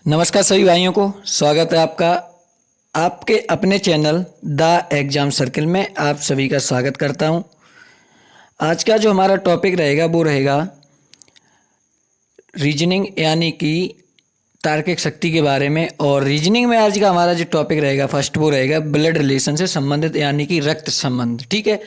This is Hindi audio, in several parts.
नमस्कार सभी भाइयों को स्वागत है आपका आपके अपने चैनल द एग्ज़ाम सर्किल में। आप सभी का स्वागत करता हूं। आज का जो हमारा टॉपिक रहेगा वो रहेगा रीजनिंग यानी कि तार्किक शक्ति के बारे में। और रीजनिंग में आज का हमारा जो टॉपिक रहेगा फर्स्ट वो रहेगा ब्लड रिलेशन से संबंधित यानी कि रक्त संबंध। ठीक है,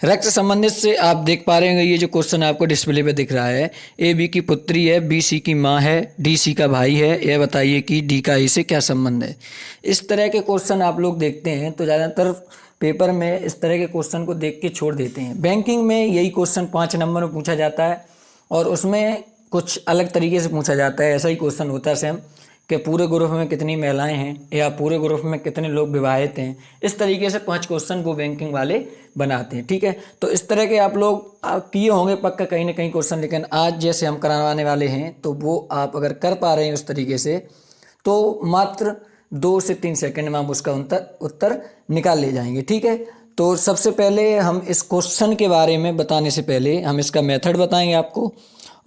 रक्त संबंधित से आप देख पा रहे हैं ये जो क्वेश्चन आपको डिस्प्ले पे दिख रहा है, ए बी की पुत्री है, बी सी की माँ है, डी सी का भाई है, यह बताइए कि डी का ए से क्या संबंध है। इस तरह के क्वेश्चन आप लोग देखते हैं तो ज़्यादातर पेपर में इस तरह के क्वेश्चन को देख के छोड़ देते हैं। बैंकिंग में यही क्वेश्चन 5 नंबर में पूछा जाता है और उसमें कुछ अलग तरीके से पूछा जाता है। ऐसा ही क्वेश्चन होता है सेम कि पूरे ग्रुप में कितनी महिलाएं हैं या पूरे ग्रुप में कितने लोग विवाहित हैं। इस तरीके से 5 क्वेश्चन वो बैंकिंग वाले बनाते हैं। ठीक है, तो इस तरह के आप लोग किए होंगे पक्का कहीं ना कहीं क्वेश्चन, लेकिन आज जैसे हम करवाने वाले हैं तो वो आप अगर कर पा रहे हैं उस तरीके से तो मात्र 2 से 3 सेकंड में आप उसका उत्तर निकाल ले जाएंगे। ठीक है, तो सबसे पहले हम इस क्वेश्चन के बारे में बताने से पहले हम इसका मेथड बताएंगे आपको।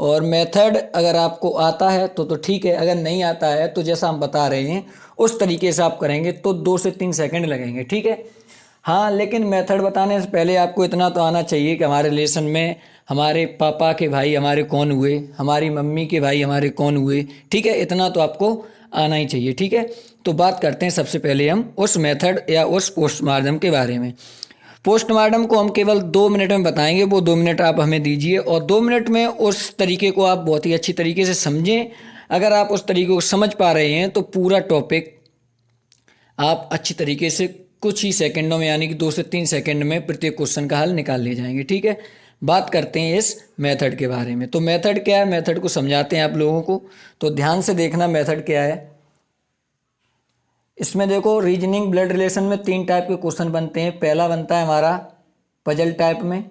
और मेथड अगर आपको आता है तो ठीक है, अगर नहीं आता है तो जैसा हम बता रहे हैं उस तरीके से आप करेंगे तो 2 से 3 सेकंड लगेंगे। ठीक है, हाँ, लेकिन मेथड बताने से पहले आपको इतना तो आना चाहिए कि हमारे रिलेशन में हमारे पापा के भाई हमारे कौन हुए, हमारी मम्मी के भाई हमारे कौन हुए। ठीक है, इतना तो आपको आना ही चाहिए। ठीक है, तो बात करते हैं सबसे पहले हम उस मेथड या उस पोस्टमार्टम के बारे में। पोस्टमार्टम को हम केवल 2 मिनट में बताएंगे, वो 2 मिनट आप हमें दीजिए और 2 मिनट में उस तरीके को आप बहुत ही अच्छी तरीके से समझें। अगर आप उस तरीके को समझ पा रहे हैं तो पूरा टॉपिक आप अच्छी तरीके से कुछ ही सेकंडों में यानी कि 2 से 3 सेकंड में प्रत्येक क्वेश्चन का हल निकाल ले जाएंगे। ठीक है, बात करते हैं इस मेथड के बारे में। तो मेथड क्या है, मेथड को समझाते हैं आप लोगों को, तो ध्यान से देखना मेथड क्या है। इसमें देखो रीजनिंग ब्लड रिलेशन में 3 टाइप के क्वेश्चन बनते हैं। पहला बनता है हमारा पजल टाइप में।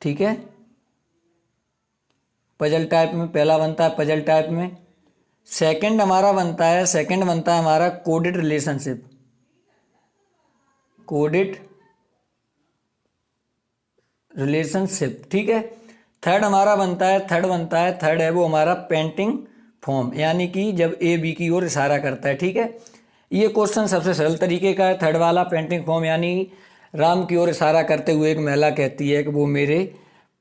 ठीक है, पजल टाइप में पहला बनता है पजल टाइप में। सेकंड बनता है हमारा कोडेड रिलेशनशिप, कोडेड रिलेशनशिप। ठीक है, थर्ड है वो हमारा पेंटिंग फॉर्म यानी कि जब ए बी की ओर इशारा करता है। ठीक है, ये क्वेश्चन सबसे सरल तरीके का है। थर्ड वाला पेंटिंग फॉर्म यानी राम की ओर इशारा करते हुए एक महिला कहती है कि वो मेरे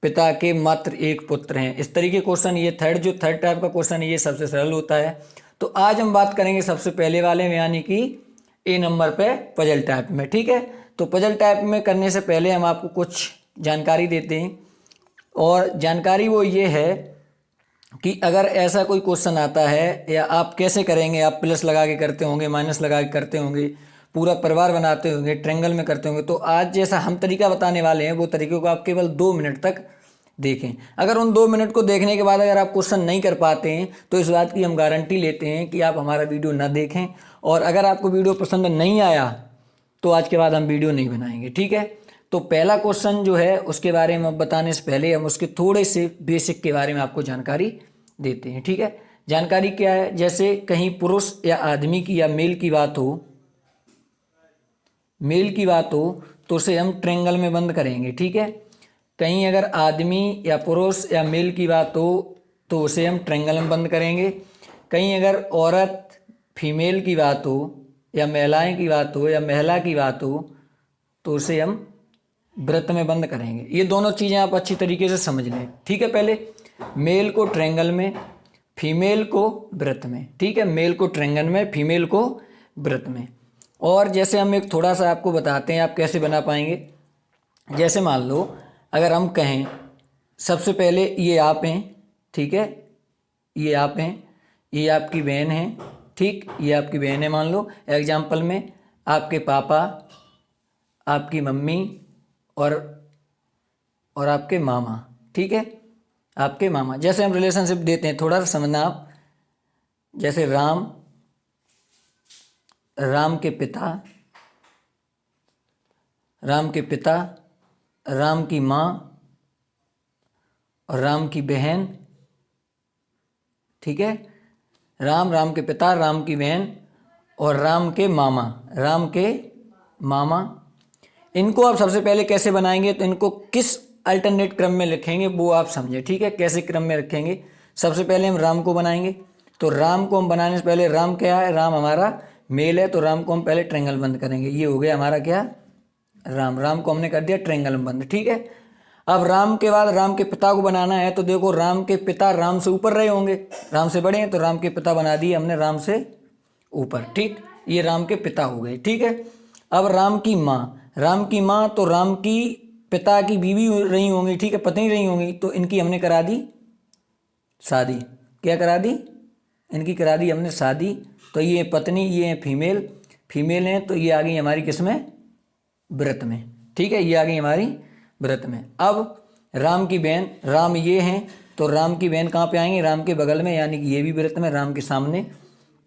पिता के मात्र एक पुत्र हैं। इस तरीके क्वेश्चन ये थर्ड टाइप का क्वेश्चन है, ये सबसे सरल होता है। तो आज हम बात करेंगे सबसे पहले वाले में यानी कि ए नंबर पे पजल टाइप में। ठीक है, तो पजल टाइप में करने से पहले हम आपको कुछ जानकारी देते हैं और जानकारी वो ये है कि अगर ऐसा कोई क्वेश्चन आता है या आप कैसे करेंगे, आप प्लस लगा के करते होंगे, माइनस लगा के करते होंगे, पूरा परिवार बनाते होंगे, ट्रेंगल में करते होंगे, तो आज जैसा हम तरीका बताने वाले हैं वो तरीके को आप केवल 2 मिनट तक देखें। अगर उन 2 मिनट को देखने के बाद अगर आप क्वेश्चन नहीं कर पाते हैं तो इस बात की हम गारंटी लेते हैं कि आप हमारा वीडियो ना देखें। और अगर आपको वीडियो पसंद नहीं आया तो आज के बाद हम वीडियो नहीं बनाएंगे। ठीक है, तो पहला क्वेश्चन जो है उसके बारे में बताने से पहले हम उसके थोड़े से बेसिक के बारे में आपको जानकारी देते हैं। ठीक है, जानकारी क्या है, जैसे कहीं पुरुष या आदमी की या मेल की बात हो तो उसे हम ट्रायंगल में बंद करेंगे। ठीक है, कहीं अगर आदमी या पुरुष या मेल की बात हो तो उसे हम ट्रायंगल में बंद करेंगे। कहीं अगर औरत फीमेल की बात हो या महिलाएं की बात हो या महिला की बात हो तो उसे हम वृत्त में बंद करेंगे। ये दोनों चीज़ें आप अच्छी तरीके से समझ लें। ठीक है, पहले मेल को ट्रायंगल में, फीमेल को वृत्त में। ठीक है, मेल को ट्रायंगल में, फीमेल को वृत्त में। और जैसे हम एक थोड़ा सा आपको बताते हैं आप कैसे बना पाएंगे। जैसे मान लो अगर हम कहें सबसे पहले ये आप हैं, ठीक है, ये आप हैं, ये आपकी बहन है, ठीक, ये आपकी बहन है। मान लो एग्जाम्पल में आपके पापा, आपकी मम्मी और आपके मामा। ठीक है, आपके मामा। जैसे हम रिलेशनशिप देते हैं थोड़ा सा समझना आप। जैसे राम के पिता, राम की माँ और राम की बहन। ठीक है, राम के पिता, राम की बहन और राम के मामा। इनको आप सबसे पहले कैसे बनाएंगे, तो इनको किस अल्टरनेट क्रम में लिखेंगे वो आप समझे। ठीक है, कैसे क्रम में रखेंगे। सबसे पहले हम राम को बनाएंगे तो राम को हम बनाने से पहले, राम क्या है, राम हमारा मेल है, तो राम को हम पहले ट्रायंगल बंद करेंगे। ये हो गया हमारा क्या, राम। राम को हमने कर दिया ट्रायंगल बंद, ठीक है। अब राम के बाद राम के पिता को बनाना है, तो देखो राम के पिता राम से ऊपर रहे होंगे, राम से बड़े हैं, तो राम के पिता बना दिए हमने राम से ऊपर, ठीक। ये राम के पिता हो गए, ठीक है। अब राम की माँ, राम की माँ तो राम की पिता की बीवी रही होंगी, ठीक है, पत्नी रही होंगी, तो इनकी हमने करा दी शादी। क्या करा दी, इनकी करा दी हमने शादी। तो ये पत्नी, ये है फीमेल, फीमेल हैं, तो ये आ गई हमारी किसमें, व्रत में, ठीक है, ये आ गई हमारी व्रत में। अब राम की बहन, राम ये हैं, तो राम की बहन कहाँ पे आएंगे, राम के बगल में, यानी कि ये भी व्रत में, राम के सामने।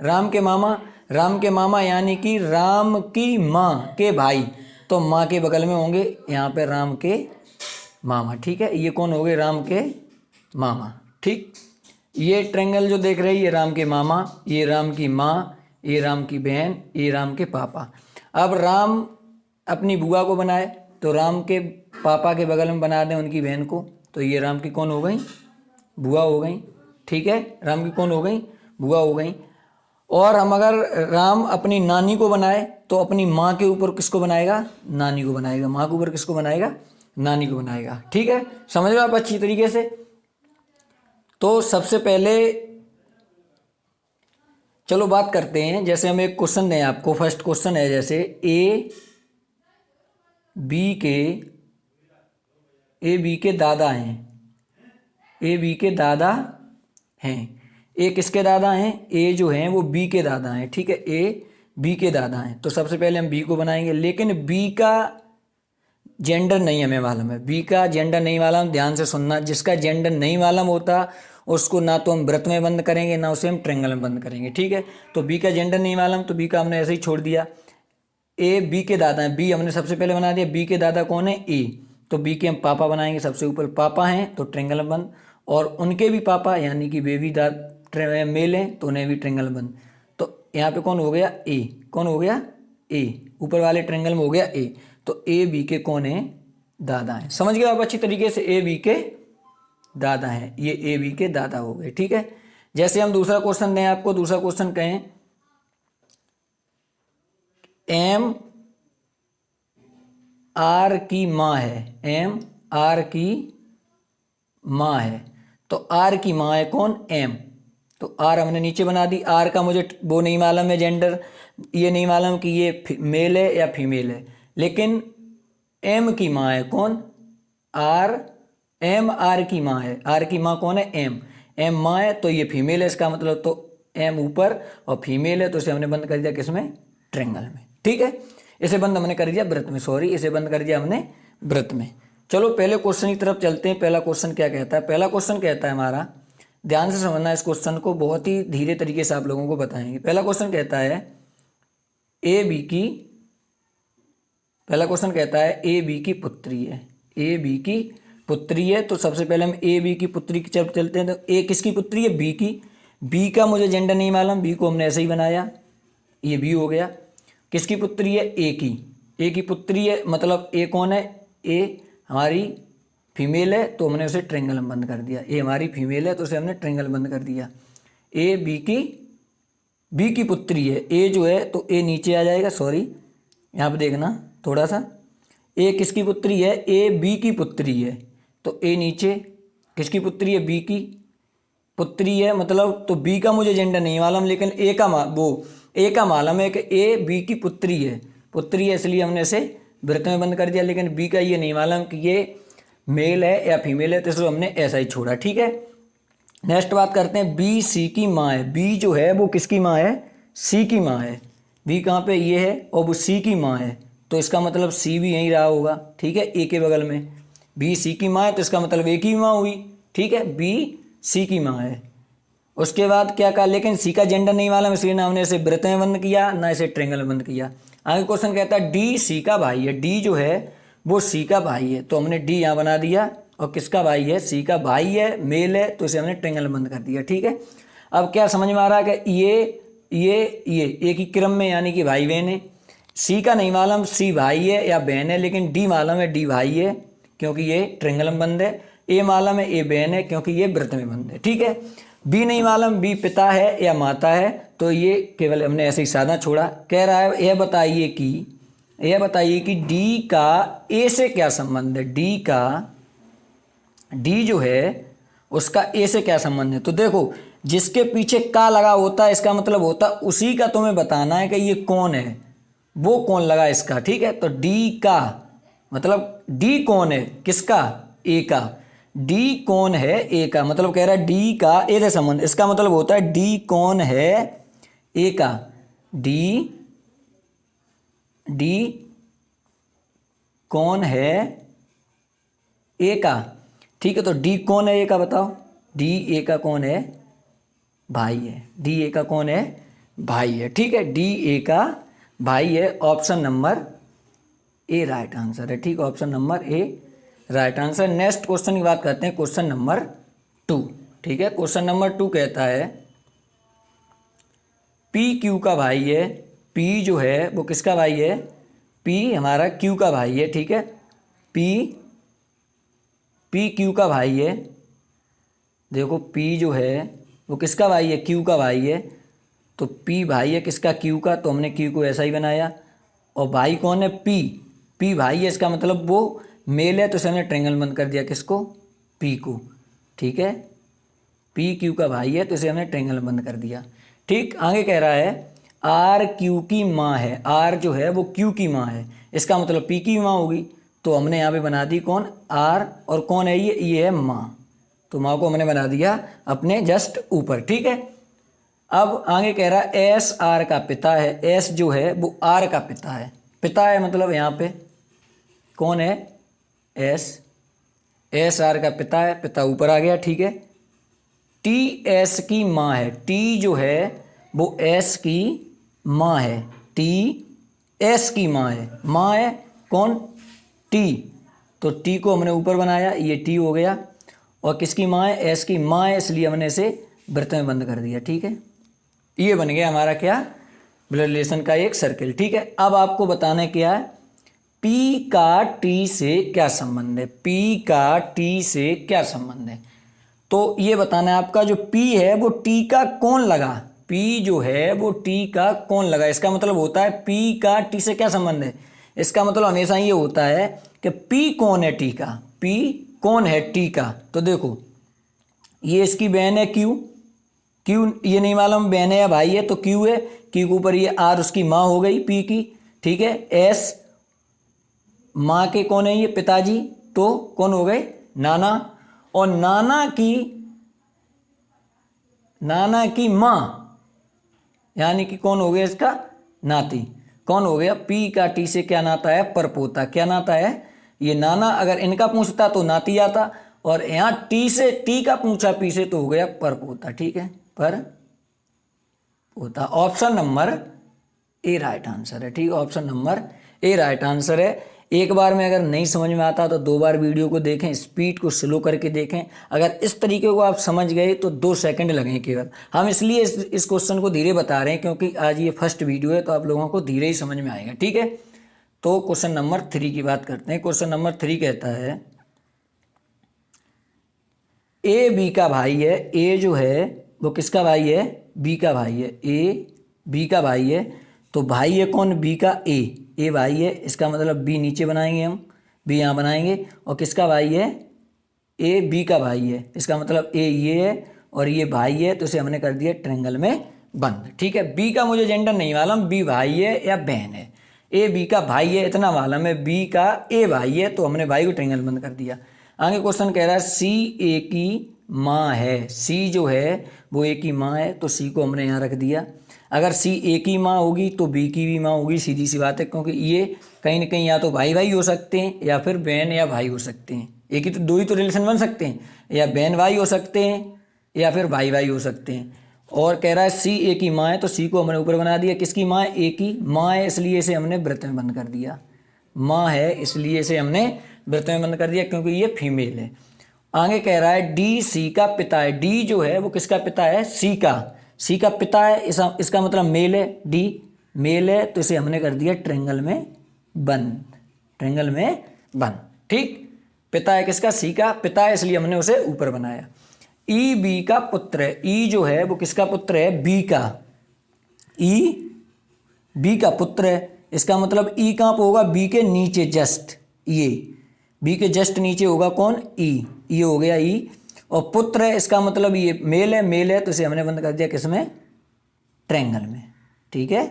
राम के मामा, राम के मामा यानी कि राम की माँ के भाई, तो माँ के बगल में होंगे, यहाँ पे राम के मामा, ठीक है। ये कौन हो गए, राम के मामा, ठीक। ये ट्रायंगल जो देख रहे हैं, ये राम के मामा, ये राम की माँ, ये राम की बहन, ये राम के पापा। अब राम अपनी बुआ को बनाए, तो राम के पापा के बगल में बना दें उनकी बहन को, तो ये राम की कौन हो गई, बुआ हो गई, ठीक है। राम की कौन हो गई, बुआ हो गई। और हम अगर राम अपनी नानी को बनाए, तो अपनी माँ के ऊपर किसको बनाएगा, नानी को बनाएगा, माँ के ऊपर किसको बनाएगा, नानी को बनाएगा, ठीक है। समझ लो आप अच्छी तरीके से। तो सबसे पहले चलो बात करते हैं, जैसे हम एक क्वेश्चन दें आपको, फर्स्ट क्वेश्चन है जैसे ए बी के दादा हैं, ए बी के दादा हैं। ए किसके दादा हैं, ए जो हैं वो बी के दादा हैं, ठीक है, ए बी के दादा हैं। तो सबसे पहले हम बी को बनाएंगे, लेकिन बी का जेंडर नहीं हमें मालूम है, बी का जेंडर नहीं मालूम, ध्यान से सुनना। जिसका जेंडर नहीं मालूम होता उसको ना तो हम व्रत में बंद करेंगे, ना उसे हम ट्रायंगल में बंद करेंगे, ठीक है। तो बी का जेंडर नहीं मालूम, तो बी का हमने ऐसे ही छोड़ दिया। ए बी के दादा हैं, बी हमने सबसे पहले बना दिया, बी के दादा कौन है, ए, तो बी के हम पापा बनाएंगे, सबसे ऊपर पापा हैं, तो ट्रायंगल बंद। और उनके भी पापा यानी कि बेबी मेल हैं, तो उन्हें भी ट्रायंगल बंद। तो यहाँ पे कौन हो गया, ए, कौन हो गया, ए, ऊपर वाले ट्रायंगल में हो गया ए। तो ए बी के कौन है, दादा हैं। समझ गए आप अच्छी तरीके से, ए बी के दादा हैं, ये ए बी के दादा हो गए, ठीक है। जैसे हम दूसरा क्वेश्चन दें आपको, दूसरा क्वेश्चन कहें एम आर की माँ है, एम आर की माँ है, तो आर की माँ है कौन, एम, तो आर हमने नीचे बना दी। आर का मुझे वो नहीं मालूम है जेंडर, ये नहीं मालूम कि ये मेल है या फीमेल है, लेकिन एम की माँ है कौन, आर, एम आर की माँ है, आर की माँ कौन है, एम, एम माँ है, तो ये फीमेल है, इसका मतलब तो एम ऊपर और फीमेल है, तो इसे हमने बंद कर दिया किसमें, ट्रायंगल में, ठीक है। इसे बंद हमने कर दिया व्रत में, सॉरी, इसे बंद कर दिया हमने व्रत में। चलो पहले क्वेश्चन की तरफ चलते हैं। पहला क्वेश्चन क्या कहता है, पहला क्वेश्चन कहता है हमारा, ध्यान से समझना, इस क्वेश्चन को बहुत ही धीरे तरीके से आप लोगों को बताएंगे। पहला क्वेश्चन कहता है ए बी की, पहला क्वेश्चन कहता है ए बी की पुत्री है, ए बी की पुत्री है। तो सबसे पहले हम ए बी की पुत्री की तरफ चलते हैं। तो ए किसकी पुत्री है, बी की, बी का मुझे जेंडर नहीं मालूम, बी को हमने ऐसे ही बनाया, ये बी हो गया। किसकी पुत्री है, ए की, ए की पुत्री है, मतलब ए कौन है, ए हमारी फीमेल है, तो हमने उसे ट्रायंगल में बंद कर दिया। ए हमारी फीमेल है, तो उसे हमने ट्रायंगल बंद कर दिया। ए बी की पुत्री है, ए जो है तो ए नीचे आ जाएगा, सॉरी यहाँ पे देखना थोड़ा सा, ए किसकी पुत्री है, ए बी की पुत्री है, तो ए नीचे, किसकी पुत्री है, बी की पुत्री है, मतलब तो बी का मुझे जेंडर नहीं मालूम, लेकिन ए का मालूम है कि ए बी की पुत्री है, इसलिए हमने इसे व्रत में बंद कर दिया। लेकिन बी का ये नहीं मालूम कि ये मेल है या फीमेल है, तो इसलिए हमने ऐसा ही छोड़ा, ठीक है। नेक्स्ट बात करते हैं, बी सी की माँ है, बी जो है वो किसकी माँ है, सी की माँ है, बी कहाँ पे, ये है, और वो सी की माँ है, तो इसका मतलब सी भी यहीं रहा होगा, ठीक है, ए के बगल में। बी सी की माँ है, तो इसका मतलब ए की माँ हुई, ठीक है, बी सी की माँ है। उसके बाद क्या कहा, लेकिन सी का जेंडर नहीं मालूम, इसलिए ना हमने इसे व्रत में बंद किया, ना इसे ट्रायंगल में बंद किया। आगे क्वेश्चन कहता है डी सी का भाई है, डी जो है वो सी का भाई है, तो हमने डी यहाँ बना दिया, और किसका भाई है, सी का भाई है, मेल है, तो इसे हमने ट्रायंगल में बंद कर दिया, ठीक है। अब क्या समझ में आ रहा है कि ये एक ही क्रम में, यानी कि भाई बहन है। सी का नहीं मालूम सी भाई है या बहन है, लेकिन डी मालूम है डी भाई है, क्योंकि ये ट्रायंगल में बंद है। ए मालूम है ए बहन है, क्योंकि ये व्रत में बंद है, ठीक है। बी नहीं मालूम, बी पिता है या माता है, तो ये केवल हमने ऐसे ही सादा छोड़ा। कह रहा है यह बताइए कि डी का ए से क्या संबंध है, डी जो है उसका ए से क्या संबंध है। तो देखो जिसके पीछे का लगा होता है इसका मतलब होता है उसी का तुम्हें बताना है कि ये कौन है, वो कौन लगा इसका, ठीक है। तो डी का मतलब डी कौन है, किसका, ए का। डी कौन है, ए का, मतलब कह रहा है डी का ए से संबंध, इसका मतलब होता है डी कौन है, ए का। डी कौन है, ए का, ठीक है। तो डी कौन है, ए का, बताओ। डी ए का कौन है, भाई है। डी ए का कौन है, भाई है, ठीक है। डी ए का भाई है। Option number A right answer है, ठीक। Option number A right answer. Next question की बात करते हैं, क्वेश्चन नंबर 2, ठीक है। क्वेश्चन नंबर 2 कहता है पी क्यू का भाई है। पी जो है वो किसका भाई है, पी हमारा क्यू का भाई है, ठीक है। पी क्यू का भाई है। देखो पी जो है वो किसका भाई है, क्यू का भाई है। तो पी भाई है किसका, क्यू का, तो हमने क्यू को ऐसा ही बनाया। और भाई कौन है, पी भाई है, इसका मतलब वो मेल है, तो इसे हमने ट्रायंगल बंद कर दिया, किसको, पी को, ठीक है। पी क्यू का भाई है तो इसे हमने ट्रायंगल बंद कर दिया, ठीक। आगे कह रहा है आर क्यू की माँ है। आर जो है वो क्यू की माँ है, इसका मतलब पी की माँ होगी, तो हमने यहाँ पे बना दी कौन, आर, और कौन है ये है माँ, तो माँ को हमने बना दिया अपने जस्ट ऊपर, ठीक है। अब आगे कह रहा है एस आर का पिता है। एस जो है वो आर का पिता है, पिता है मतलब यहाँ पे कौन है, एस आर का पिता है, पिता ऊपर आ गया, ठीक है। टी एस की माँ है। टी जो है वो एस की माँ है, टी एस की माँ है कौन, टी, तो टी को हमने ऊपर बनाया, ये टी हो गया। और किसकी माँ है, एस की माँ है, इसलिए हमने इसे वृत्त में बंद कर दिया, ठीक है। ये बन गया हमारा क्या, ब्लड रिलेशन का एक सर्किल, ठीक है। अब आपको बताना है क्या है, पी का टी से क्या संबंध है, पी का टी से क्या संबंध है। तो ये बताना है आपका जो पी है वो टी का कौन लगा, पी जो है वो टी का कौन लगा, इसका मतलब होता है पी का टी से क्या संबंध है। इसका मतलब हमेशा ये होता है कि पी कौन है टी का, पी कौन है टी का। तो देखो ये इसकी बहन है क्यू, ये नहीं मालूम बहन है या भाई है, तो क्यू है, क्यू के ऊपर ये आर उसकी माँ हो गई पी की, ठीक है। एस माँ के कौन है, ये पिताजी, तो कौन हो गए, नाना। और नाना की माँ यानी कि कौन हो गया इसका, नाती, कौन हो गया, पी का टी से क्या नाता है, परपोता, क्या नाता है, ये नाना। अगर इनका पूछता तो नाती आता, और यहाँ टी का पूछा पी से तो हो गया परपोता, ठीक है, पर पोता। Option number A right answer है, ठीक। Option number A right answer है। एक बार में अगर नहीं समझ में आता तो 2 बार वीडियो को देखें, स्पीड को स्लो करके देखें। अगर इस तरीके को आप समझ गए तो 2 सेकंड लगेंगे केवल। हम इसलिए इस क्वेश्चन को धीरे बता रहे हैं क्योंकि आज ये फर्स्ट वीडियो है, तो आप लोगों को धीरे ही समझ में आएगा, ठीक है। तो क्वेश्चन नंबर 3 की बात करते हैं। क्वेश्चन नंबर 3 कहता है ए बी का भाई है। ए जो है वो किसका भाई है, बी का भाई है। ए बी का भाई है, तो भाई है कौन, बी का ए भाई है, इसका मतलब बी नीचे बनाएंगे हम, बी यहाँ बनाएंगे। और किसका भाई है, ए बी का भाई है, इसका मतलब ए ये है और ये भाई है, तो इसे हमने कर दिया ट्रायंगल में बंद, ठीक है। बी का मुझे जेंडर नहीं मालूम, बी भाई है या बहन है। ए बी का भाई है इतना मालूम है, बी का ए भाई है, तो हमने भाई को ट्रायंगल बंद कर दिया। आगे क्वेश्चन कह रहा है सी ए की माँ है। सी जो है वो ए की माँ है, तो सी को हमने यहाँ रख दिया। अगर सी ए की माँ होगी तो बी की भी माँ होगी, सीधी सी बात है, क्योंकि ये कहीं ना कहीं या तो भाई भाई हो सकते हैं या फिर बहन या भाई हो सकते हैं। एक ही तो, 2 ही तो रिलेशन बन सकते हैं, या बहन भाई हो सकते हैं या फिर भाई भाई हो सकते हैं। और कह रहा है सी ए की माँ है, तो सी को हमने ऊपर बना दिया, किसकी माँ है, ए की माँ है, इसलिए इसे हमने वृत्त में बंद कर दिया। माँ है इसलिए इसे हमने वृत्त में बंद कर दिया क्योंकि ये फीमेल है। आगे कह रहा है डी सी का पिता है। डी जो है वो किसका पिता है, सी का पिता है, इसका मतलब मेल है, डी मेल है, तो इसे हमने कर दिया ट्रायंगल में बंद, ठीक। पिता है किसका, सी का पिता है, इसलिए हमने उसे ऊपर बनाया। ई बी का पुत्र है। ई जो है वो किसका पुत्र है? बी का। ई बी का पुत्र है, इसका मतलब ई कहाँ पे होगा? बी के नीचे जस्ट, ये बी के जस्ट नीचे होगा कौन? ई। ये हो गया ई। और पुत्र है, इसका मतलब ये मेल है, मेल है तो इसे हमने बंद कर दिया किसमें? ट्रायंगल में। ठीक है।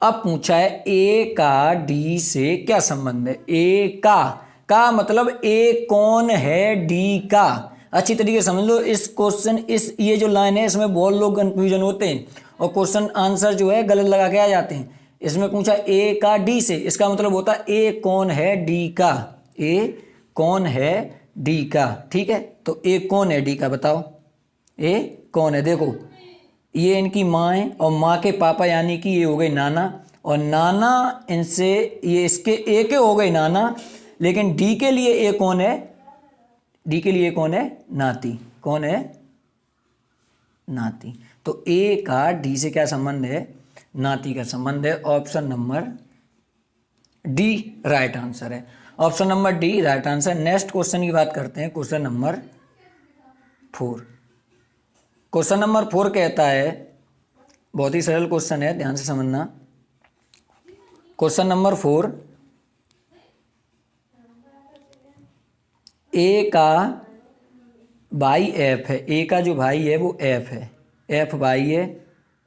अब पूछा है ए का डी से क्या संबंध है? ए का मतलब ए कौन है डी का। अच्छी तरीके से समझ लो इस क्वेश्चन, इस ये जो लाइन है इसमें बहुत लोग कंफ्यूजन होते हैं और क्वेश्चन आंसर जो है गलत लगा के आ जाते हैं। इसमें पूछा ए का डी से, इसका मतलब होता है ए कौन है डी का। ए कौन है डी का। ठीक है, तो ए कौन है डी का बताओ? ए कौन है? देखो ये इनकी माँ है और माँ के पापा यानी कि ये हो गए नाना, और नाना इनसे ये इसके ए के हो गए नाना, लेकिन डी के लिए ए कौन है? डी के लिए कौन है? नाती। कौन है? नाती। तो ए का डी से क्या संबंध है? नाती का संबंध है। Option number D right answer है। Option number D right answer. Next question की बात करते हैं, क्वेश्चन नंबर 4। क्वेश्चन नंबर 4 कहता है, बहुत ही सरल क्वेश्चन है, ध्यान से समझना। क्वेश्चन नंबर 4, ए का भाई एफ है। ए का जो भाई है वो एफ है, एफ भाई है,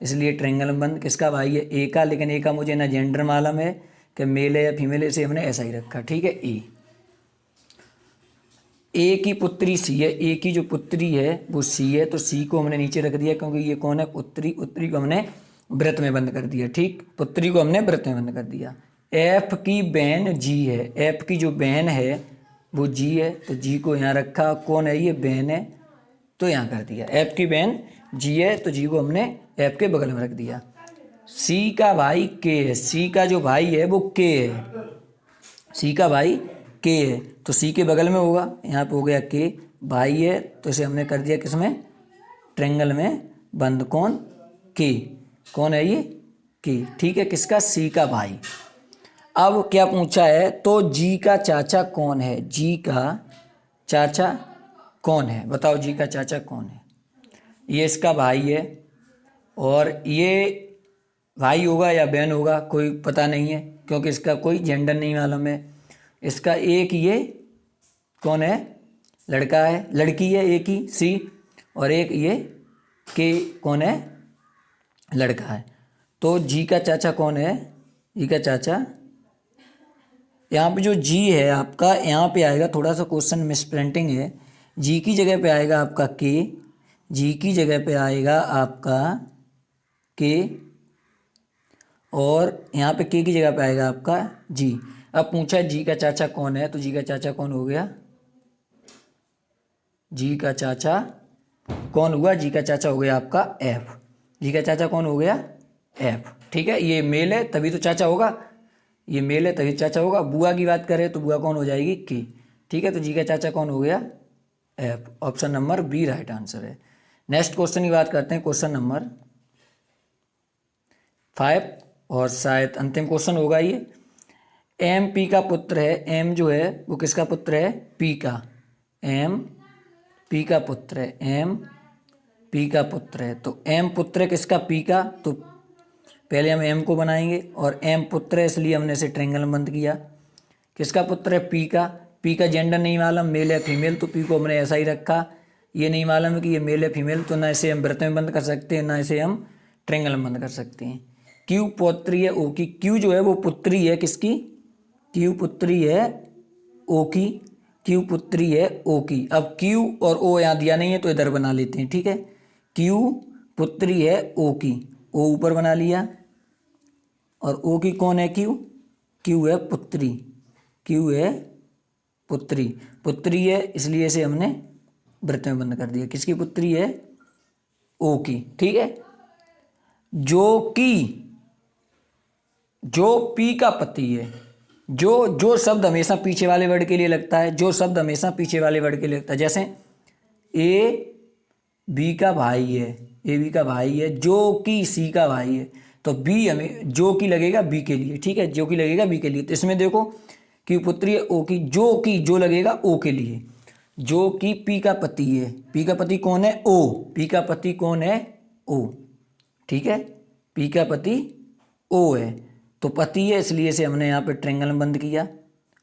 इसलिए ट्रायंगल बंद। किसका भाई है? ए का। लेकिन ए का मुझे ना जेंडर मालूम है कि मेल है या फीमेल है, इसे हमने ऐसा ही रखा। ठीक है। ए की पुत्री सी है। ए की जो पुत्री है वो सी है, तो सी को हमने नीचे रख दिया क्योंकि ये कौन है? पुत्री। पुत्री को हमने वृत्त में बंद कर दिया। ठीक, पुत्री को हमने वृत्त में बंद कर दिया। एफ की बहन जी है। एफ की जो बहन है वो जी है, तो जी को यहाँ रखा। कौन है? ये बहन है, तो यहाँ कर दिया। एफ की बहन जी है तो जी को हमने एफ के बगल में रख दिया। सी का भाई के है। सी का जो भाई है वो के है। सी का भाई के है तो सी के बगल में होगा, यहाँ पे हो गया के। भाई है तो इसे हमने कर दिया किसमें? ट्रायंगल में बंद। कौन? के। कौन है ये? के। ठीक है, किसका? सी का भाई। अब क्या पूछा है? तो जी का चाचा कौन है? जी का चाचा कौन है? बताओ जी का चाचा कौन है? ये इसका भाई है, और ये भाई होगा या बहन होगा कोई पता नहीं है क्योंकि इसका कोई जेंडर नहीं मालूम है। इसका एक ये कौन है? लड़का है, लड़की है एक ही सी, और एक ये के कौन है? लड़का है। तो जी का चाचा कौन है? जी का चाचा, यहाँ पे जो जी है आपका, यहाँ पे आएगा, थोड़ा सा क्वेश्चन मिसप्रिंटिंग है। जी की जगह पे आएगा आपका के, जी की जगह पे आएगा आपका के, और यहाँ पे के की जगह पे आएगा आपका जी। अब पूछा जी का चाचा कौन है, तो जी का चाचा कौन हो गया? जी का चाचा कौन हुआ? जी का चाचा हो गया आपका एफ। जी का चाचा कौन हो गया? एफ। ठीक है, ये मेल है तभी तो चाचा होगा, ये मेल है तभी चाचा होगा। बुआ की बात करें तो बुआ कौन हो जाएगी? के। ठीक है, तो जी का चाचा कौन हो गया? F. Option number B right answer है। नेक्स्ट क्वेश्चन की बात करते हैं, क्वेश्चन नंबर 5, और शायद अंतिम क्वेश्चन होगा ये। एम पी का पुत्र है। एम जो है वो किसका पुत्र है? पी का। एम पी का पुत्र है। एम पी का पुत्र है, तो एम पुत्र है किसका? पी का। तो पहले हम एम को बनाएंगे, और एम पुत्र है इसलिए हमने इसे ट्रायंगल में बंद किया। किसका पुत्र है? पी का। पी का जेंडर नहीं मालूम, मेल है फीमेल, तो पी को हमने ऐसा ही रखा। ये नहीं मालूम है कि ये मेल है फीमेल, तो ना इसे हम वृत्त में बंद कर सकते हैं, ना इसे हम ट्रायंगल में बंद कर सकते हैं। क्यू पुत्री है ओ की। क्यू जो है वो पुत्री है किसकी? क्यू पुत्री है ओ की। क्यू पुत्री है ओ की। अब क्यू और ओ यहाँ दिया नहीं है तो इधर बना लेते हैं। ठीक है, क्यू पुत्री है ओ की। ओ ऊपर बना लिया, और ओ की कौन है? क्यू। क्यू है पुत्री। क्यू है पुत्री। पुत्री है इसलिए इसे हमने वृत्त में बंद कर दिया। किसकी पुत्री है? ओ की। ठीक है, जो पी का पति है। जो शब्द हमेशा पीछे वाले वर्ड के लिए लगता है, जो शब्द हमेशा पीछे वाले वर्ड के लिए लगता है, जैसे ए बी का भाई है, ए बी का भाई है, जो कि सी का भाई है, तो बी हमें जो की लगेगा बी के लिए। ठीक है, जो की लगेगा बी के लिए। तो इसमें देखो कि पुत्री है ओ की, जो लगेगा ओ के लिए, जो कि पी का पति है। पी का पति कौन है? ओ। पी का पति कौन है? ओ। ठीक है, पी का पति ओ है, तो पति है इसलिए से हमने यहाँ पे ट्रायंगल में बंद किया।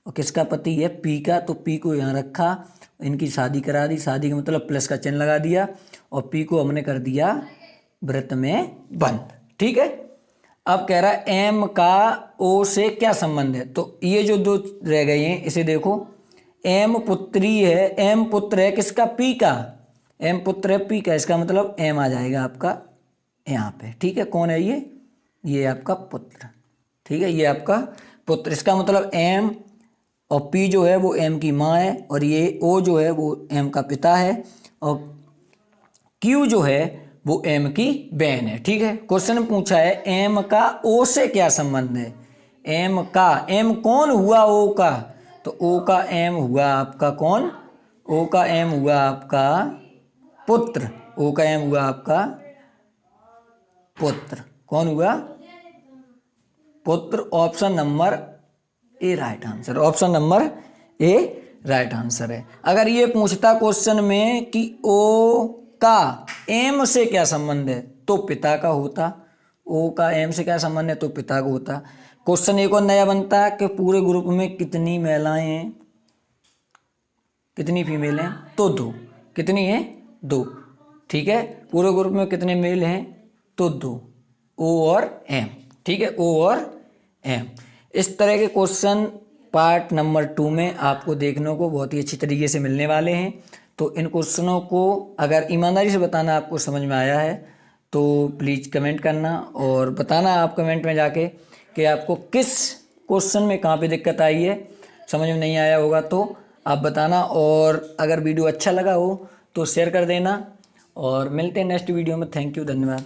और किसका पति है? पी का, तो पी को यहाँ रखा, इनकी शादी करा दी। शादी का मतलब प्लस का चिन्ह लगा दिया और पी को हमने कर दिया वृत्त में बंद। ठीक है, अब कह रहा है एम का ओ से क्या संबंध है। तो ये जो दो रह गए हैं इसे देखो। एम पुत्री है, एम पुत्र है किसका? पी का। एम पुत्र है पी का, इसका मतलब एम आ जाएगा आपका यहाँ पे। ठीक है, कौन है ये आपका पुत्र। ठीक है, ये आपका पुत्र, इसका मतलब एम और पी जो है वो एम की माँ है, और ये ओ जो है वो एम का पिता है, और क्यू जो है वो एम की बहन है। ठीक है, क्वेश्चन में पूछा है एम का ओ से क्या संबंध है। एम का, एम कौन हुआ ओ का? तो ओ का एम हुआ आपका कौन? ओ का एम हुआ आपका पुत्र। ओ का एम हुआ आपका पुत्र। कौन हुआ? पुत्र। Option number A right answer. Option number A right answer है। अगर ये पूछता क्वेश्चन में कि ओ का एम से क्या संबंध है, तो पिता का होता। ओ का एम से क्या संबंध है, तो पिता का होता। क्वेश्चन एक और नया बनता है कि पूरे ग्रुप में कितनी महिलाएं हैं, कितनी फीमेल हैं, तो दो। कितनी हैं? दो। ठीक है, पूरे ग्रुप में कितने मेल हैं, तो दो। ओ और एम। ठीक है, ओ और एम। इस तरह के क्वेश्चन पार्ट नंबर 2 में आपको देखने को बहुत ही अच्छी तरीके से मिलने वाले हैं। तो इन क्वेश्चनों को अगर ईमानदारी से बताना आपको समझ में आया है तो प्लीज़ कमेंट करना, और बताना आप कमेंट में जाके कि आपको किस क्वेश्चन में कहाँ पे दिक्कत आई है, समझ में नहीं आया होगा तो आप बताना। और अगर वीडियो अच्छा लगा हो तो शेयर कर देना, और मिलते हैं नेक्स्ट वीडियो में। थैंक यू, धन्यवाद।